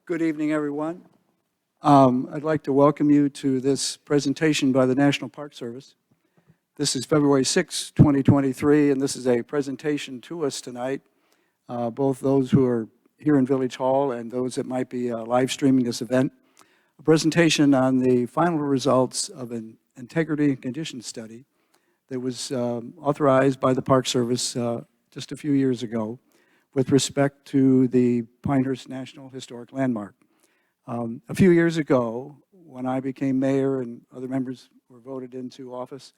Good evening, everyone. I'd like to welcome you to this presentation by the National Park Service. This is February 6, 2023, and this is a presentation to us tonight, both those who are here in Village Hall and those that might be live streaming this event. A presentation on the final results of an integrity and condition study that was authorized by the Park Service just a few years ago with respect to the Pinehurst National Historic Landmark. A few years ago, when I became mayor and other members were voted into office,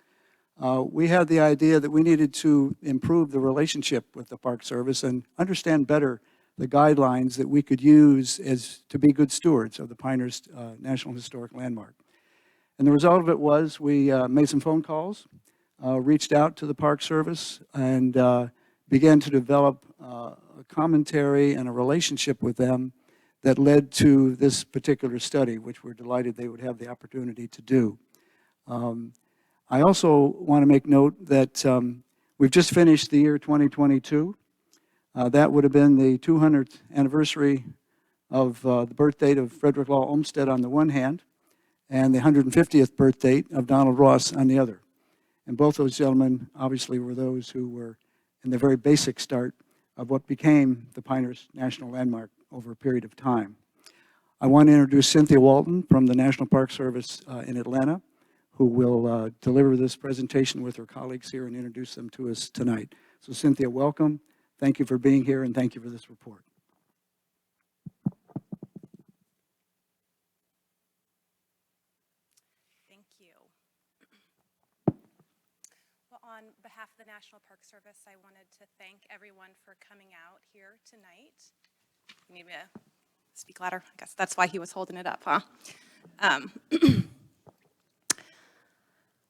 we had the idea that we needed to improve the relationship with the Park Service and understand better the guidelines that we could use as to be good stewards of the Pinehurst National Historic Landmark. And the result of it was we made some phone calls, reached out to the Park Service, and began to develop a commentary and a relationship with them that led to this particular study, which we're delighted they would have the opportunity to do. I also want to make note that we've just finished the year 2022. That would have been the 200th anniversary of the birth date of Frederick Law Olmsted on the one hand, and the 150th birth date of Donald Ross on the other. And both those gentlemen obviously were those who were in the very basic start of what became the Pinehurst National Landmark over a period of time. I want to introduce Cynthia Walton from the National Park Service in Atlanta, who will deliver this presentation with her colleagues here and introduce them to us tonight. So Cynthia, welcome. Thank you for being here and thank you for this report. Thank you. Well, on behalf of the National Park Service, I wanted to thank everyone for coming out here tonight. You need me to speak louder? I guess that's why he was holding it up, huh?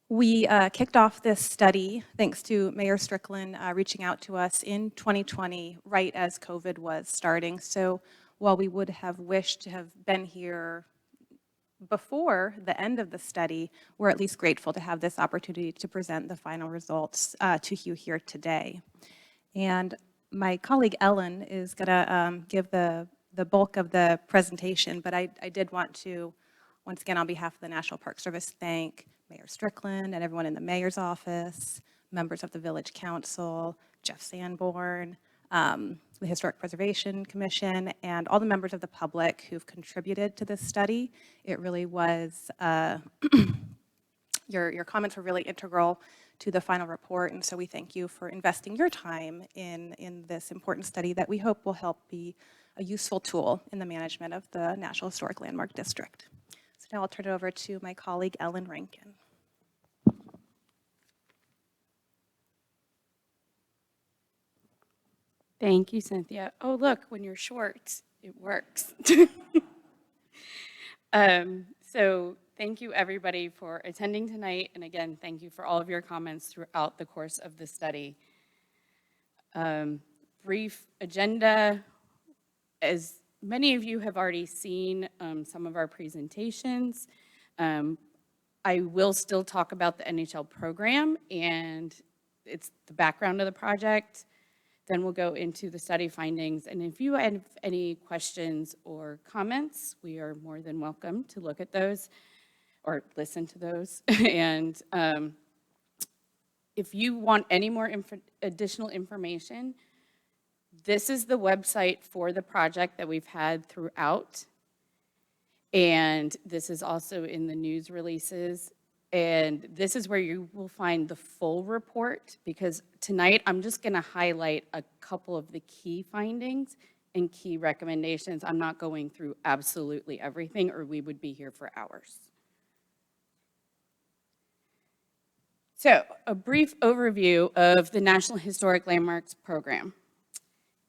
We kicked off this study thanks to Mayor Strickland reaching out to us in 2020, right as COVID was starting. So while we would have wished to have been here before the end of the study, we're at least grateful to have this opportunity to present the final results to you here today. And my colleague Ellen is going to give the bulk of the presentation, but I did want to, once again, on behalf of the National Park Service, thank Mayor Strickland and everyone in the mayor's office, members of the Village Council, Jeff Sanborn, the Historic Preservation Commission, and all the members of the public who've contributed to this study. It really was, your comments were really integral to the final report, and so we thank you for investing your time in this important study that we hope will help be a useful tool in the management of the National Historic Landmark District. So now I'll turn it over to my colleague, Ellen Rankin. Thank you, Cynthia. Oh, look, when you're short, it works. So thank you, everybody, for attending tonight. And again, thank you for all of your comments throughout the course of the study. Brief agenda. As many of you have already seen some of our presentations, I will still talk about the NHL program and it's the background of the project. Then we'll go into the study findings. And if you have any questions or comments, we are more than welcome to look at those or listen to those. And if you want any more additional information, this is the website for the project that we've had throughout. And this is also in the news releases. And this is where you will find the full report, because tonight I'm just going to highlight a couple of the key findings and key recommendations. I'm not going through absolutely everything, or we would be here for hours. So, a brief overview of the National Historic Landmarks Program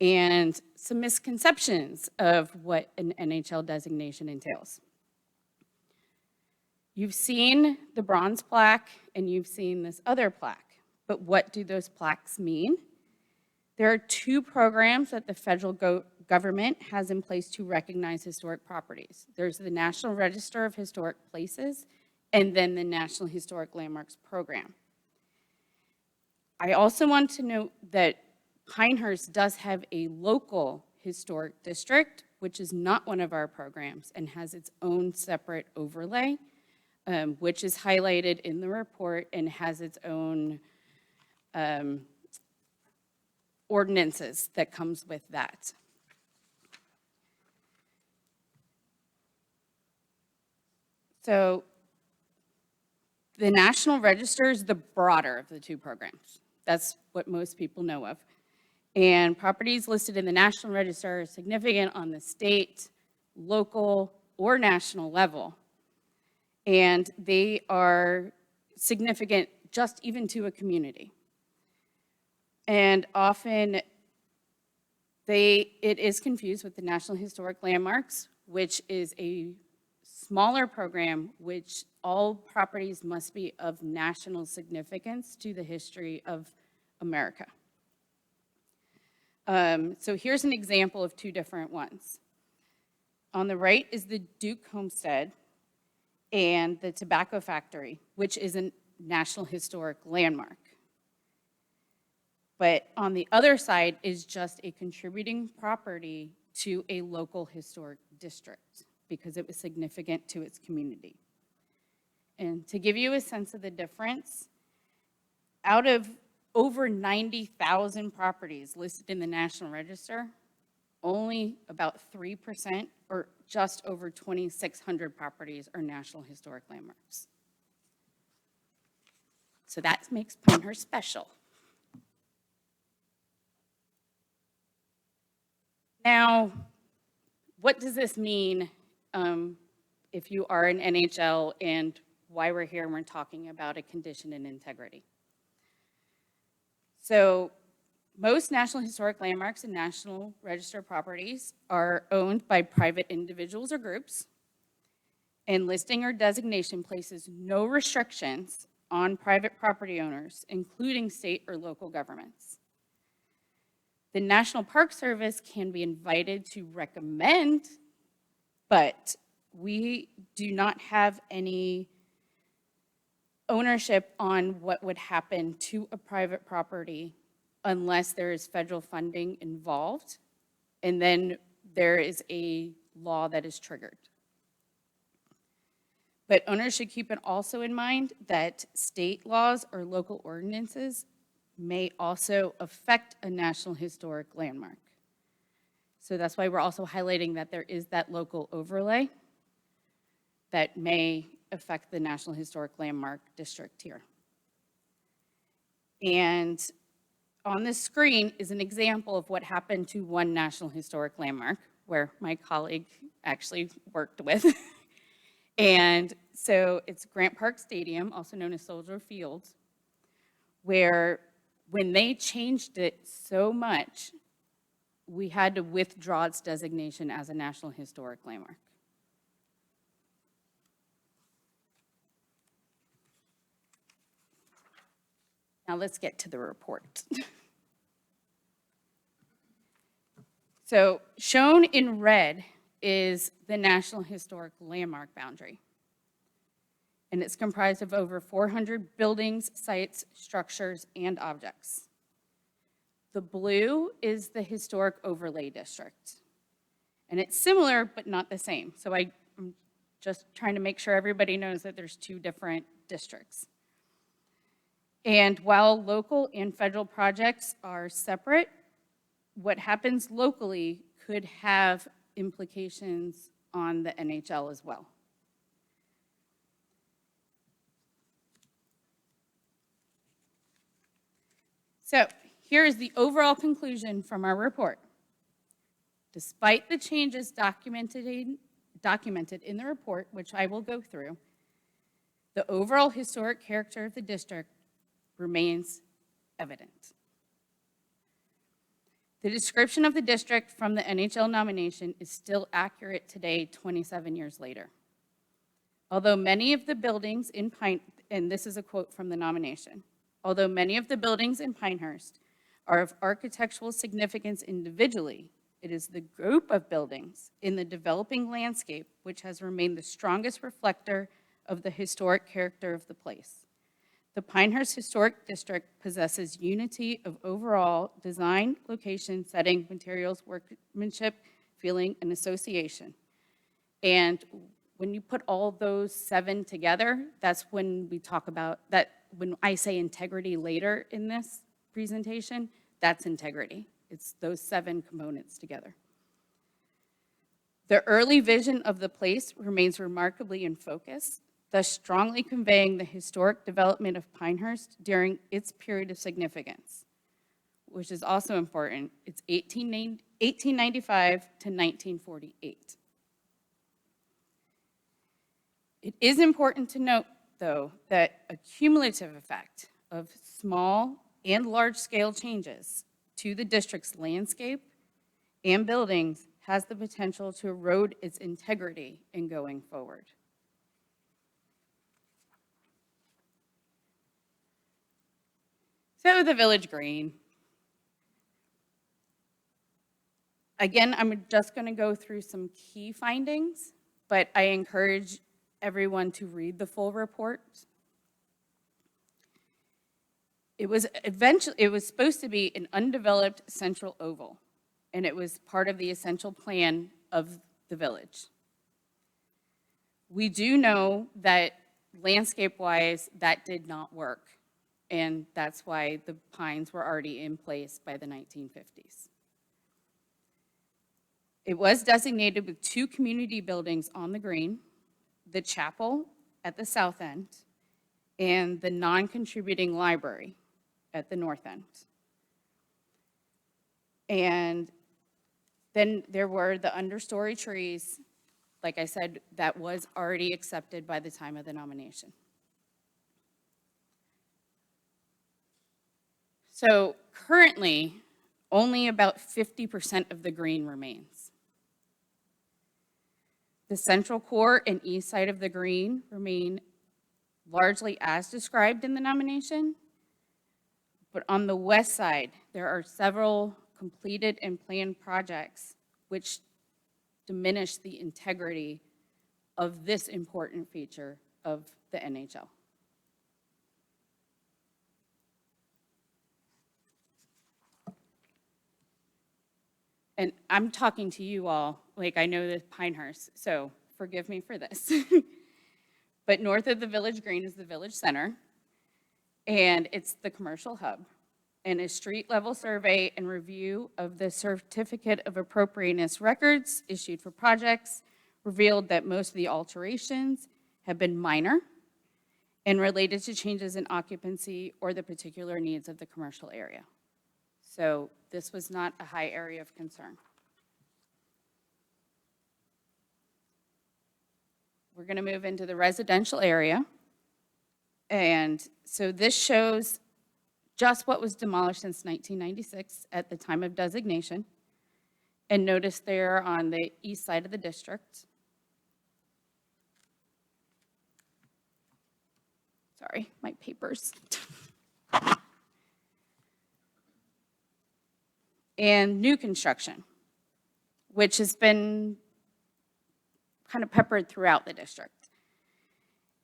and some misconceptions of what an NHL designation entails. You've seen the bronze plaque and you've seen this other plaque, but what do those plaques mean? There are two programs that the federal government has in place to recognize historic properties. There's the National Register of Historic Places and then the National Historic Landmarks Program. I also want to note that Pinehurst does have a local Historic District, which is not one of our programs and has its own separate overlay, which is highlighted in the report and has its own ordinances that comes with that. So the National Register is the broader of the two programs. That's what most people know of. And properties listed in the National Register are significant on the state, local, or national level. And they are significant just even to a community. And often it is confused with the National Historic Landmarks, which is a smaller program which all properties must be of national significance to the history of America. So here's an example of two different ones. On the right is the Duke Homestead and the Tobacco Factory, which is a National Historic Landmark. But on the other side is just a contributing property to a local historic district because it was significant to its community. And to give you a sense of the difference, out of over 90,000 properties listed in the National Register, only about 3%, or just over 2,600 properties, are National Historic Landmarks. So that makes Pinehurst special. Now, what does this mean if you are an NHL and why we're here and we're talking about a condition and integrity? So most National Historic Landmarks and National Register properties are owned by private individuals or groups, and listing or designation places no restrictions on private property owners, including state or local governments. The National Park Service can be invited to recommend, but we do not have any ownership on what would happen to a private property unless there is federal funding involved, and then there is a law that is triggered. But owners should keep it also in mind that state laws or local ordinances may also affect a National Historic Landmark. So that's why we're also highlighting that there is that local overlay that may affect the National Historic Landmark District here. And on this screen is an example of what happened to one National Historic Landmark where my colleague actually worked with. And so it's Grant Park Stadium, also known as Soldier Field, where when they changed it so much, we had to withdraw its designation as a National Historic Landmark. Now let's get to the report. So shown in red is the National Historic Landmark boundary. And it's comprised of over 400 buildings, sites, structures, and objects. The blue is the Historic Overlay District. And it's similar, but not the same. So I'm just trying to make sure everybody knows that there's two different districts. And while local and federal projects are separate, what happens locally could have implications on the NHL as well. So here is the overall conclusion from our report. Despite the changes documented in the report, which I will go through, the overall historic character of the district remains evident. The description of the district from the NHL nomination is still accurate today, 27 years later. Although many of the buildings in and this is a quote from the nomination, although many of the buildings in Pinehurst are of architectural significance individually, it is the group of buildings in the developing landscape which has remained the strongest reflector of the historic character of the place. The Pinehurst Historic District possesses unity of overall design, location, setting, materials, workmanship, feeling, and association. And when you put all those 7 together, that's when we talk about that. When I say integrity later in this presentation, that's integrity. It's those 7 components together. The early vision of the place remains remarkably in focus, thus strongly conveying the historic development of Pinehurst during its period of significance, which is also important. It's 1895 to 1948. It is important to note, though, that a cumulative effect of small and large-scale changes to the district's landscape and buildings has the potential to erode its integrity in going forward. So the Village Green. Again, I'm just going to go through some key findings, but I encourage everyone to read the full report. It was supposed to be an undeveloped central oval, and it was part of the essential plan of the village. We do know that landscape-wise, that did not work, and that's why the pines were already in place by the 1950s. It was designated with 2 community buildings on the green, the chapel at the south end, and the non-contributing library at the north end. And then there were the understory trees, like I said, that was already accepted by the time of the nomination. So currently, only about 50% of the green remains. The central core and east side of the green remain largely as described in the nomination, but on the west side, there are several completed and planned projects which diminish the integrity of this important feature of the NHL. And I'm talking to you all, like I know the Pinehurst, so forgive me for this. But north of the Village Green is the Village Center, and it's the commercial hub. And a street-level survey and review of the Certificate of Appropriateness records issued for projects revealed that most of the alterations have been minor and related to changes in occupancy or the particular needs of the commercial area. So this was not a high area of concern. We're going to move into the residential area. And so this shows just what was demolished since 1996 at the time of designation. And notice there on the east side of the district. Sorry, my papers. And new construction, which has been kind of peppered throughout the district.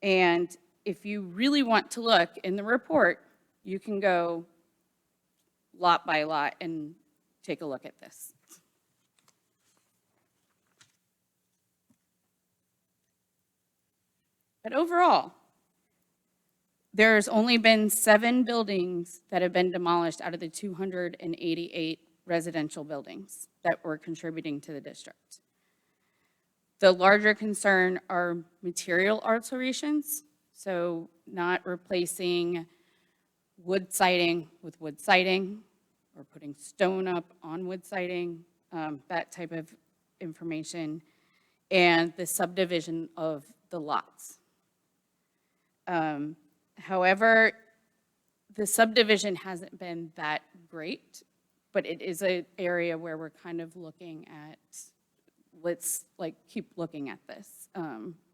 And if you really want to look in the report, you can go lot by lot and take a look at this. But overall, there's only been 7 buildings that have been demolished out of the 288 residential buildings that were contributing to the district. The larger concern are material alterations, so not replacing wood siding with wood siding or putting stone up on wood siding, that type of information, and the subdivision of the lots. However, the subdivision hasn't been that great, but it is an area where we're kind of looking at, let's keep looking at this.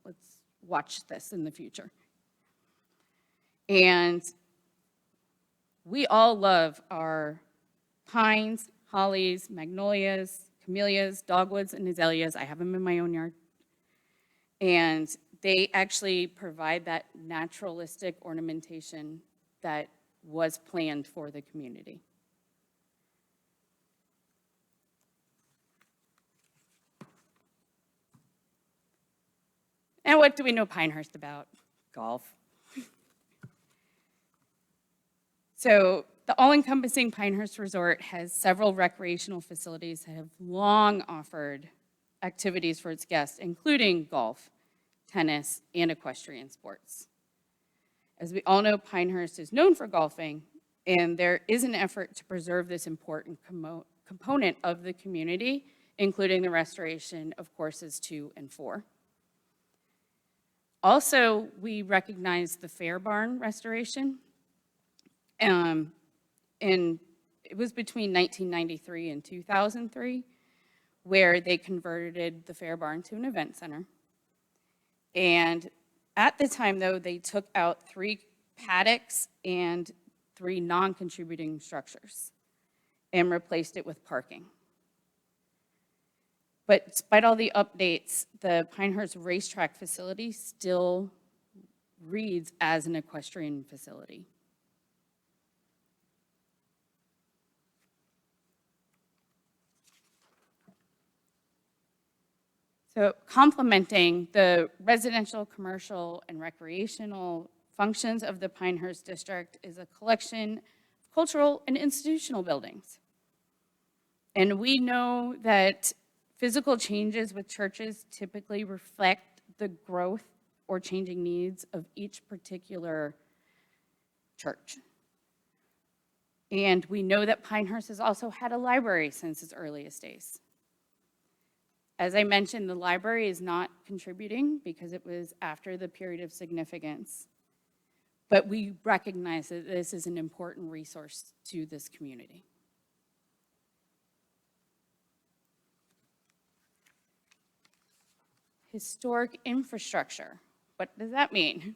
Let's watch this in the future. And we all love our pines, hollies, magnolias, camellias, dogwoods, and azaleas. I have them in my own yard. And they actually provide that naturalistic ornamentation that was planned for the community. And what do we know Pinehurst about? Golf. So the all-encompassing Pinehurst Resort has several recreational facilities that have long offered activities for its guests, including golf, tennis, and equestrian sports. As we all know, Pinehurst is known for golfing, and there is an effort to preserve this important component of the community, including the restoration of courses 2 and 4. Also, we recognize the Fair Barn restoration. And it was between 1993 and 2003, where they converted the Fair Barn to an event center. And at the time, though, they took out 3 paddocks and 3 non-contributing structures and replaced it with parking. But despite all the updates, the Pinehurst Racetrack facility still reads as an equestrian facility. So complementing the residential, commercial, and recreational functions of the Pinehurst District is a collection of cultural and institutional buildings. And we know that physical changes with churches typically reflect the growth or changing needs of each particular church. And we know that Pinehurst has also had a library since its earliest days. As I mentioned, the library is not contributing because it was after the period of significance. But we recognize that this is an important resource to this community. Historic infrastructure. What does that mean?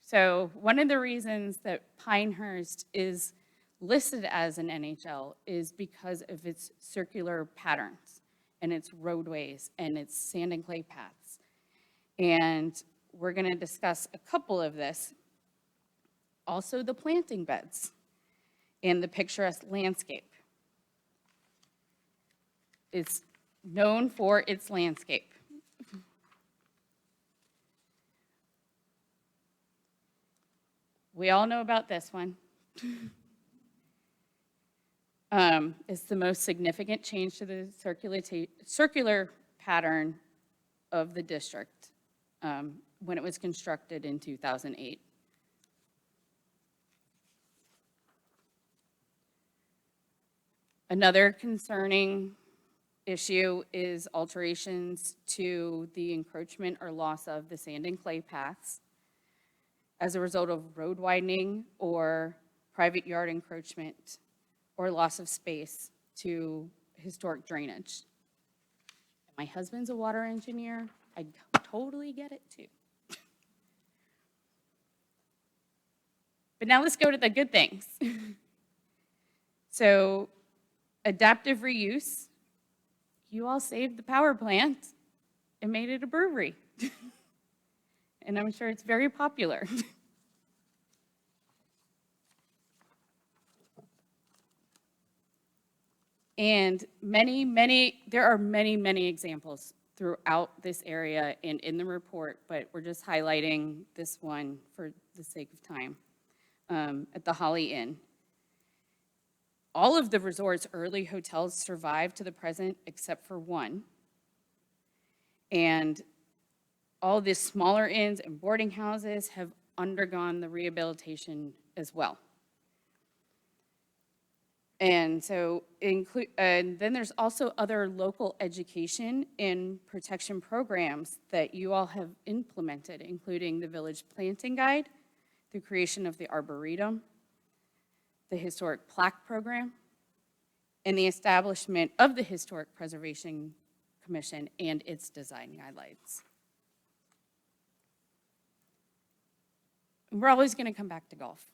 So one of the reasons that Pinehurst is listed as an NHL is because of its circular patterns and its roadways and its sand and clay paths. And we're going to discuss a couple of this. Also the planting beds and the picturesque landscape. It's known for its landscape. We all know about this one. It's the most significant change to the circular pattern of the district when it was constructed in 2008. Another concerning issue is alterations to the encroachment or loss of the sand and clay paths as a result of road widening or private yard encroachment or loss of space to historic drainage. My husband's a water engineer. I totally get it too. But now let's go to the good things. So adaptive reuse, you all saved the power plant and made it a brewery. And I'm sure it's very popular. And there are many examples throughout this area and in the report, but we're just highlighting this one for the sake of time. At the Holly Inn. All of the resort's early hotels survived to the present except for one. And all the smaller inns and boarding houses have undergone the rehabilitation as well. And so, and then there's also other local education and protection programs that you all have implemented, including the Village Planting Guide, the creation of the Arboretum, the Historic Plaque Program, and the establishment of the Historic Preservation Commission and its design guidelines. We're always going to come back to golf.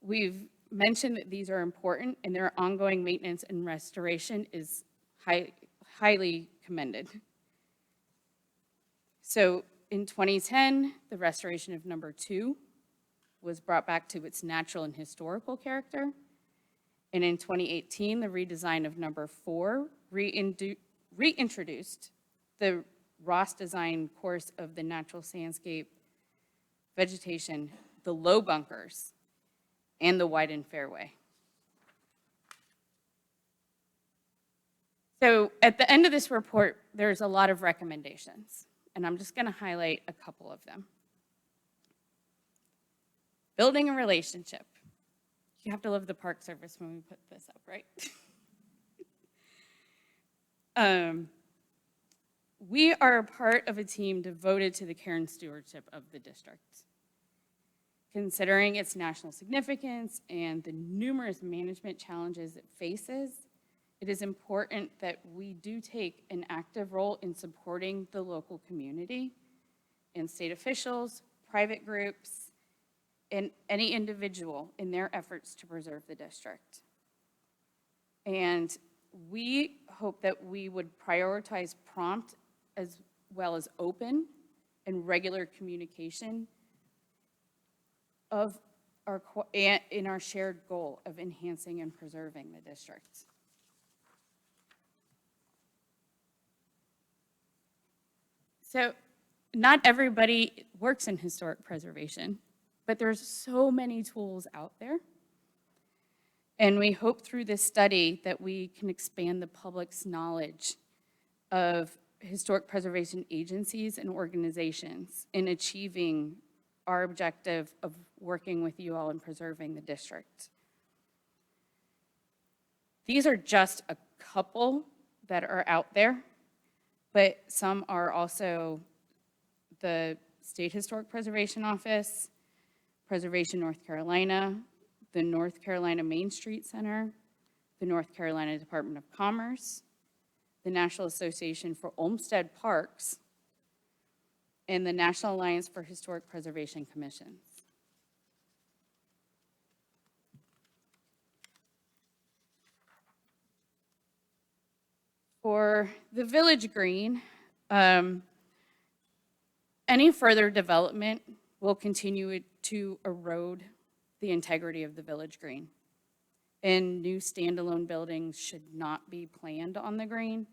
We've mentioned that these are important and their ongoing maintenance and restoration is highly commended. So in 2010, the restoration of number 2 was brought back to its natural and historical character. And in 2018, the redesign of number 4 reintroduced the Ross design course of the natural sandscape, vegetation, the low bunkers, and the widened fairway. So at the end of this report, there's a lot of recommendations, and I'm just going to highlight a couple of them. Building a relationship. You have to love the Park Service when we put this up, right? We are a part of a team devoted to the care and stewardship of the district. Considering its national significance and the numerous management challenges it faces, it is important that we do take an active role in supporting the local community and state officials, private groups, and any individual in their efforts to preserve the district. And we hope that we would prioritize prompt as well as open and regular communication of in our shared goal of enhancing and preserving the district. So not everybody works in historic preservation, but there's so many tools out there. And we hope through this study that we can expand the public's knowledge of historic preservation agencies and organizations in achieving our objective of working with you all in preserving the district. These are just a couple that are out there, but some are also the State Historic Preservation Office, Preservation North Carolina, the North Carolina Main Street Center, the North Carolina Department of Commerce, the National Association for Olmsted Parks, and the National Alliance for Historic Preservation Commissions. For the Village Green, any further development will continue to erode the integrity of the Village Green. And new standalone buildings should not be planned on the green,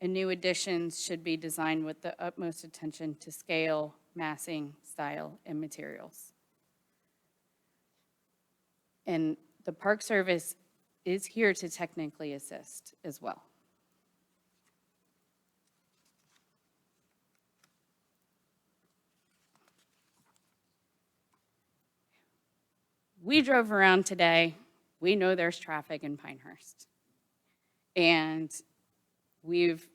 and new additions should be designed with the utmost attention to scale, massing, style, and materials. And the Park Service is here to technically assist as well. We drove around today. We know there's traffic in Pinehurst. And we've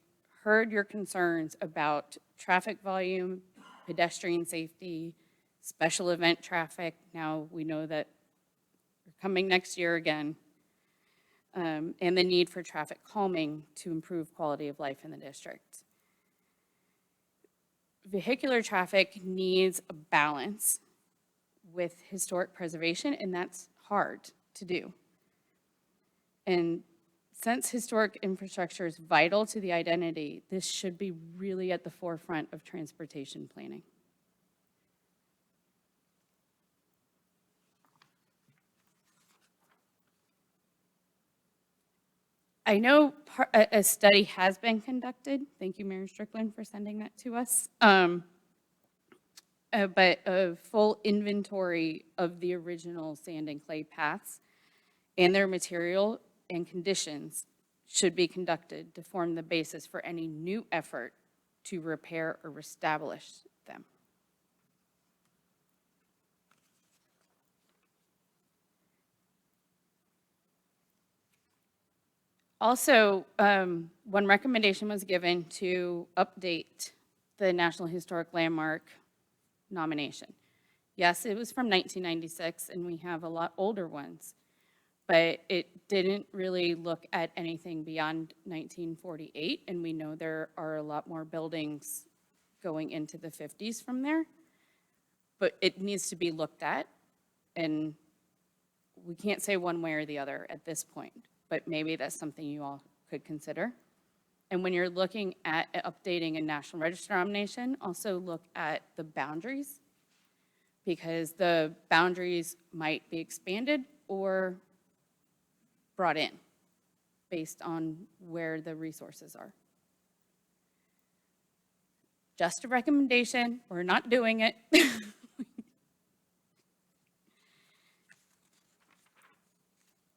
heard your concerns about traffic volume, pedestrian safety, special event traffic. Now we know that we're coming next year again. And the need for traffic calming to improve quality of life in the district. Vehicular traffic needs a balance with historic preservation, and that's hard to do. And since historic infrastructure is vital to the identity, this should be really at the forefront of transportation planning. I know a study has been conducted. Thank you, Mayor Strickland, for sending that to us. But a full inventory of the original sand and clay paths and their material and conditions should be conducted to form the basis for any new effort to repair or reestablish them. Also, one recommendation was given to update the National Historic Landmark nomination. Yes, it was from 1996, and we have a lot older ones, but it didn't really look at anything beyond 1948, and we know there are a lot more buildings going into the 50s from there, but it needs to be looked at, and we can't say one way or the other at this point, but maybe that's something you all could consider. And when you're looking at updating a National Register nomination, also look at the boundaries because the boundaries might be expanded or brought in based on where the resources are. Just a recommendation, we're not doing it.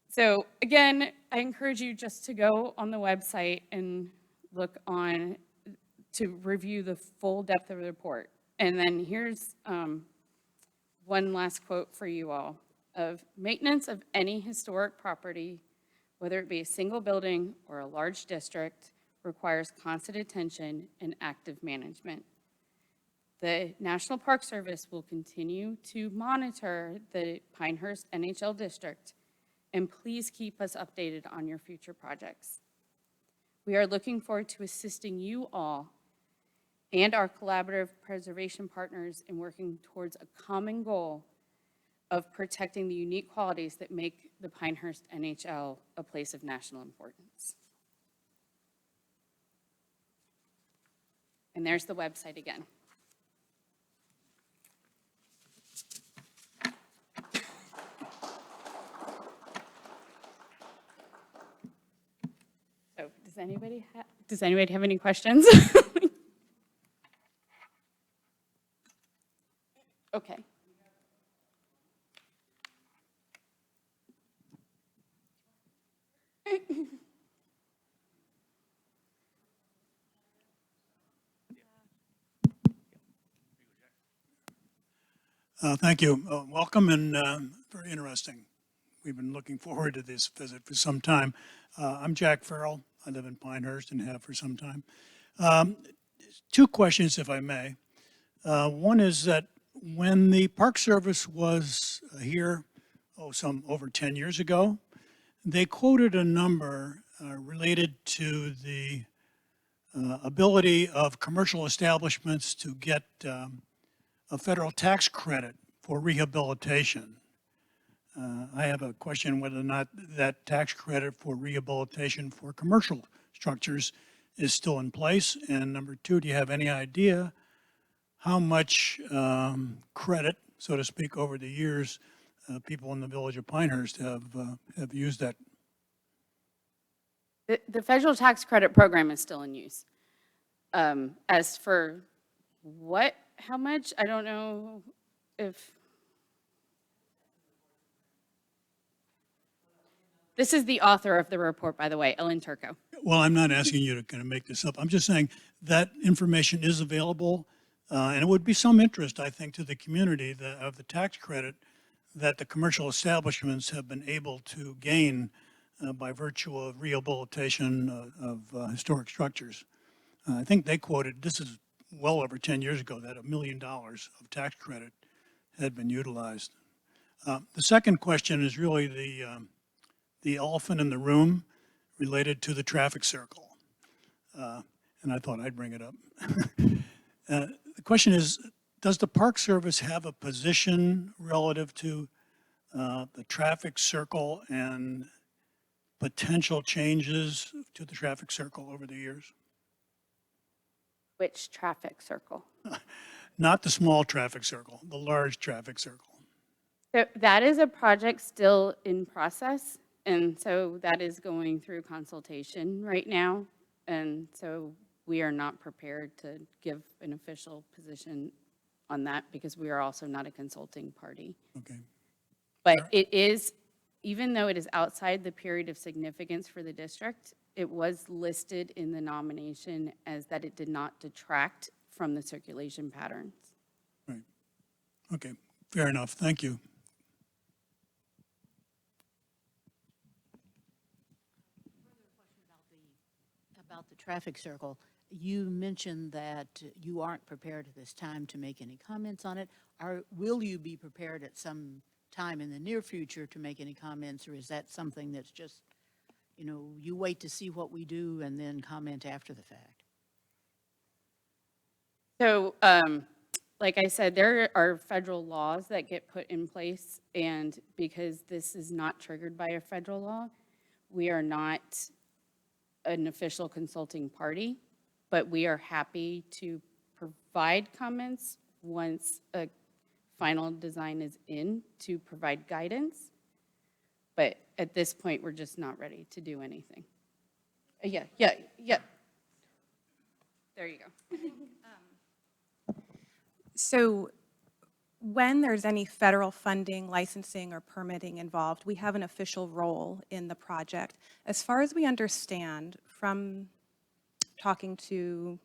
So again, I encourage you just to go on the website and look on, to review the full depth of the report. And then here's one last quote for you all. Of maintenance of any historic property, whether it be a single building or a large district, requires constant attention and active management. The National Park Service will continue to monitor the Pinehurst NHL district, and please keep us updated on your future projects. We are looking forward to assisting you all and our collaborative preservation partners in working towards a common goal of protecting the unique qualities that make the Pinehurst NHL a place of national importance. And there's the website again. So does anybody have any questions? Okay. Thank you. Welcome and very interesting. We've been looking forward to this visit for some time. I'm Jack Farrell. I live in Pinehurst and have for some time. Two questions, if I may. One is that when the Park Service was here, some over 10 years ago, they quoted a number related to the ability of commercial establishments to get a federal tax credit for rehabilitation. I have a question whether or not that tax credit for rehabilitation for commercial structures is still in place. And number two, do you have any idea how much credit, so to speak, over the years people in the village of Pinehurst have used that? The federal tax credit program is still in use. As for how much, I don't know if. This is the author of the report, by the way, Ellen Turco. Well, I'm not asking you to kind of make this up. I'm just saying that information is available, and it would be some interest, I think, to the community of the tax credit that the commercial establishments have been able to gain by virtue of rehabilitation of historic structures. I think they quoted, this is well over 10 years ago, that $1 million of tax credit had been utilized. The second question is really the elephant in the room related to the traffic circle. And I thought I'd bring it up. The question is, does the Park Service have a position relative to the traffic circle and potential changes to the traffic circle over the years? Which traffic circle? Not the small traffic circle, the large traffic circle. So that is a project still in process, and so that is going through consultation right now. And so we are not prepared to give an official position on that because we are also not a consulting party. Okay. But it is, even though it is outside the period of significance for the district, it was listed in the nomination as that it did not detract from the circulation patterns. Right. Okay. Fair enough. Thank you. About the traffic circle, you mentioned that you aren't prepared at this time to make any comments on it. Will you be prepared at some time in the near future to make any comments, or is that something that's just, you wait to see what we do and then comment after the fact? So, like I said, there are federal laws that get put in place, and because this is not triggered by a federal law, we are not an official consulting party, but we are happy to provide comments once a final design is in to provide guidance. But at this point, we're just not ready to do anything. Yeah. There you go. So when there's any federal funding, licensing, or permitting involved, we have an official role in the project. As far as we understand from talking to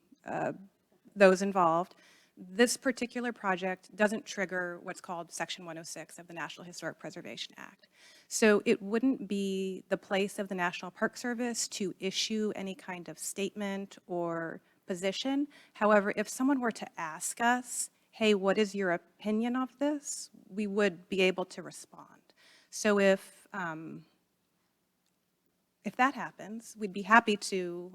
those involved, this particular project doesn't trigger what's called Section 106 of the National Historic Preservation Act. So it wouldn't be the place of the National Park Service to issue any kind of statement or position. However, if someone were to ask us, hey, what is your opinion of this? We would be able to respond. So if that happens, we'd be happy to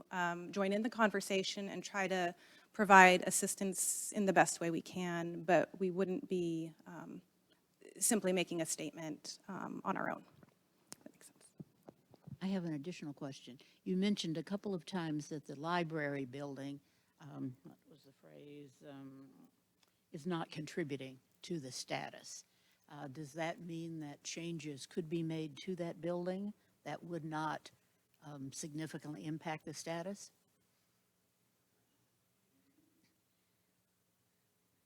join in the conversation and try to provide assistance in the best way we can, but we wouldn't be simply making a statement on our own. If that makes sense. I have an additional question. You mentioned a couple of times that the library building, what was the phrase, is not contributing to the status. Does that mean that changes could be made to that building that would not significantly impact the status?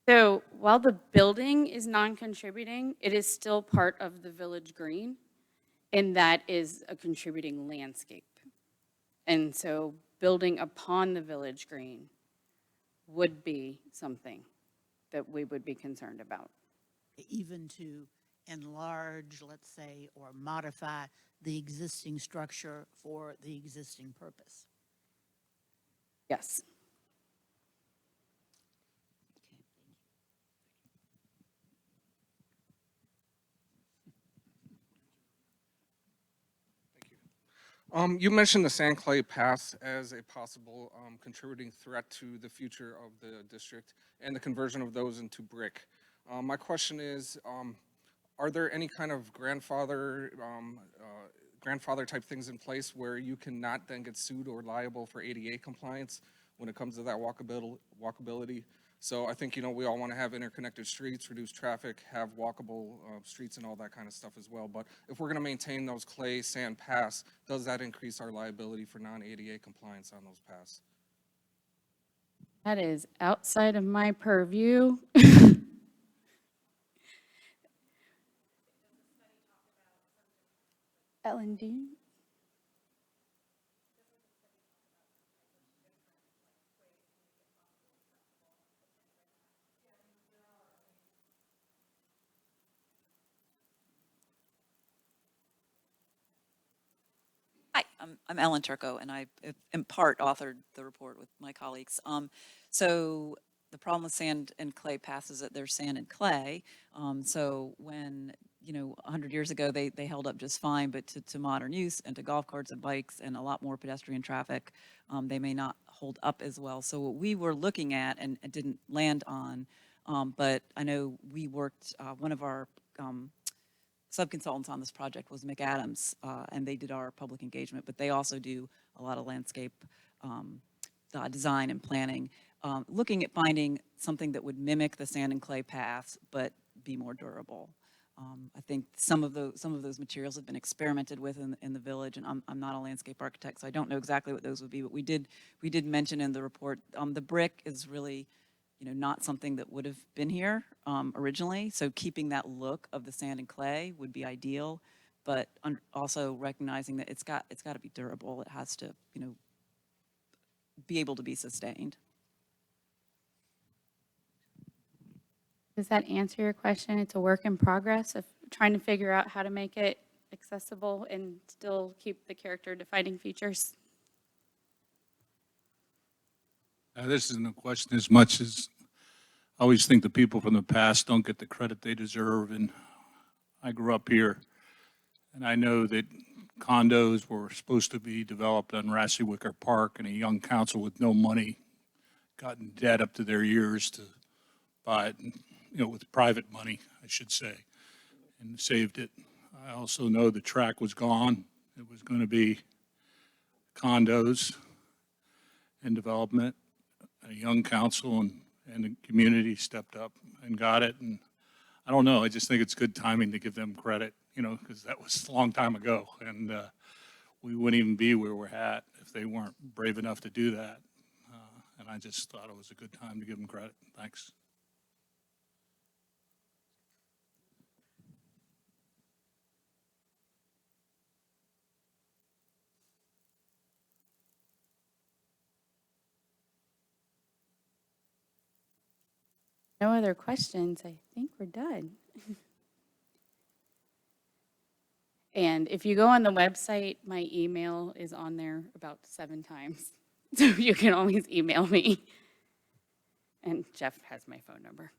So while the building is non-contributing, it is still part of the village green, and that is a contributing landscape. And so building upon the village green would be something that we would be concerned about. Even to enlarge, let's say, or modify the existing structure for the existing purpose? Yes. You mentioned the sand clay path as a possible contributing threat to the future of the district and the conversion of those into brick. My question is, are there any kind of grandfather type things in place where you cannot then get sued or liable for ADA compliance when it comes to that walkability? So I think, we all want to have interconnected streets, reduce traffic, have walkable streets and all that kind of stuff as well. But if we're going to maintain those clay sand paths, does that increase our liability for non-ADA compliance on those paths? That is outside of my purview. Ellen, do you? Hi, I'm Ellen Turco, and I in part authored the report with my colleagues. So the problem with sand and clay paths is that there's sand and clay. So when 100 years ago they held up just fine, but to modern use and to golf carts and bikes and a lot more pedestrian traffic, they may not hold up as well. So what we were looking at and didn't land on, but I know we worked. One of our subconsultants on this project was McAdams, and they did our public engagement, but they also do a lot of landscape design and planning, looking at finding something that would mimic the sand and clay paths, but be more durable. I think some of those materials have been experimented with in the village, and I'm not a landscape architect, so I don't know exactly what those would be, but we did mention in the report, the brick is really not something that would have been here originally. So keeping that look of the sand and clay would be ideal, but also recognizing that it's got to be durable. It has to, be able to be sustained. Does that answer your question? It's a work in progress of trying to figure out how to make it accessible and still keep the character defining features. This isn't a question as much as I always think the people from the past don't get the credit they deserve. And I grew up here, and I know that condos were supposed to be developed on Rassy-Wicker Park, and a young council with no money got in debt up to their ears to buy it, with private money, I should say, and saved it. I also know the track was gone. It was going to be condos and development. A young council and the community stepped up and got it. And I I don't know, I just think it's good timing to give them credit, you know, because that was a long time ago. And we wouldn't even be where we're at if they weren't brave enough to do that. And I just thought it was a good time to give them credit. Thanks. No other questions. I think we're done. And if you go on the website, my email is on there about 7 times. So you can always email me. And Jeff has my phone number.